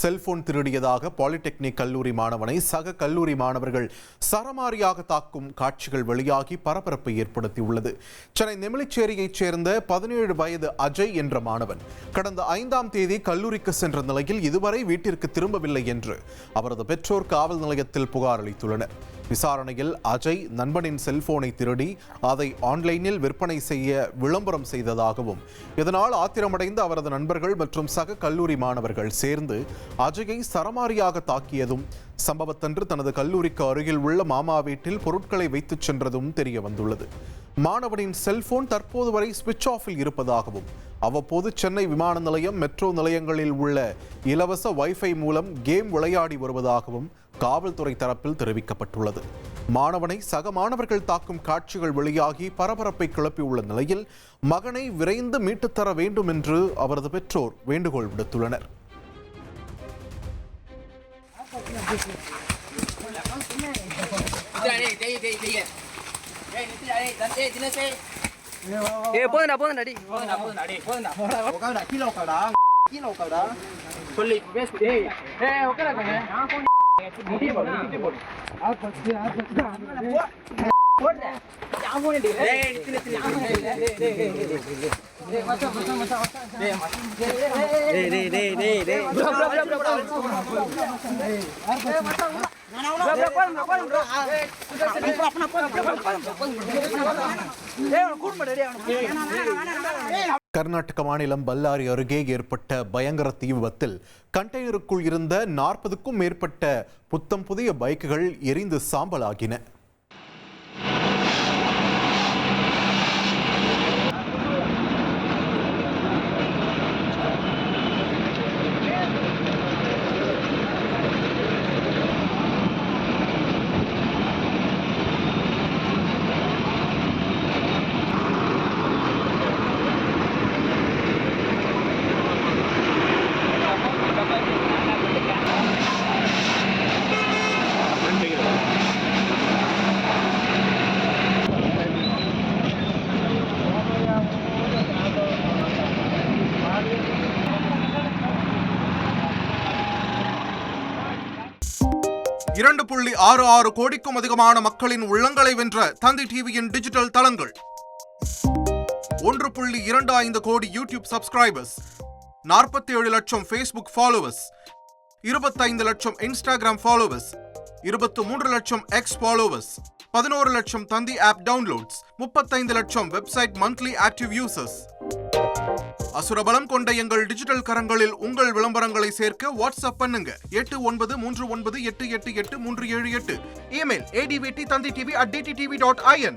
Cellphone திருடியதாக polytechnic கல்லூரி மாணவனை சக கல்லூரி மாணவர்கள் சரமாரியாக தாக்கும் காட்சிகள் வெளியாகி பரபரப்பை ஏற்படுத்தியுள்ளது. சென்னை நெமிலிச்சேரியைச் சேர்ந்த 17 வயது அஜய் என்ற மாணவன் கடந்த 5ஆம் தேதி கல்லூரிக்கு சென்ற நிலையில் இதுவரை வீட்டிற்கு திரும்பவில்லை என்று அவரது பெற்றோர் காவல் நிலையத்தில் புகார் அளித்துள்ளனர். விசாரணையில் அஜய் நண்பனின் செல்போனை திருடி அதை ஆன்லைனில் விற்பனை செய்ய விளம்பரம் செய்ததாகவும், இதனால் ஆத்திரமடைந்த அவரது நண்பர்கள் மற்றும் சக கல்லூரி மாணவர்கள் சேர்ந்து அஜயை சரமாரியாக தாக்கியதும், சம்பவத்தன்று தனது கல்லூரிக்கு அருகில் உள்ள மாமா வீட்டில் பொருட்களை வைத்துச் சென்றதும் தெரிய வந்துள்ளது. மாணவனின் செல்போன் தற்போது வரை சுவிட்ச் ஆஃபில் இருப்பதாகவும், அவ்வப்போது சென்னை விமான நிலையம், மெட்ரோ நிலையங்களில் உள்ள இலவச வைஃபை மூலம் கேம் விளையாடி வருவதாகவும் காவல்துறை தரப்பில் தெரிவிக்கப்பட்டுள்ளது. மாணவனை சக மாணவர்கள் தாக்கும் காட்சிகள் வெளியாகி பரபரப்பை கிளப்பியுள்ள நிலையில் மகனை விரைந்து மீட்டுத் தர வேண்டும் என்று அவரது பெற்றோர் வேண்டுகோள் விடுத்துள்ளனர். கர்நாடக மாநிலம் பல்லாரி அருகே ஏற்பட்ட பயங்கர தீ விபத்தில் கண்டெய்னருக்குள் இருந்த 40க்கும் மேற்பட்ட புத்தம் புதிய பைக்குகள் எரிந்து சாம்பலாகின. $2.66 கோடிக்கும் அதிகமான மக்களின் உள்ளங்களை வென்ற தந்தி டிவியின் டிஜிட்டல் தளங்கள், 1.25 கோடி யூடியூப் சப்ஸ்கிரைபர்ஸ், 47 லட்சம் ஃபேஸ்புக் ஃபாலோவர்ஸ், 25 லட்சம் இன்ஸ்டாகிராம் ஃபாலோவர்ஸ், 23 லட்சம் எக்ஸ் ஃபாலோவர்ஸ், 11 லட்சம் தந்தி ஆப் டவுன்லோட்ஸ், 35 லட்சம் வெப்சைட் மந்த்லி ஆக்டிவ் யூசர்ஸ். அசுரபலம் கொண்ட எங்கள் டிஜிட்டல் கரங்களில் உங்கள் விளம்பரங்களை சேர்க்க வாட்ஸ்அப் பண்ணுங்க 8939888378. Email advt@dttv.in.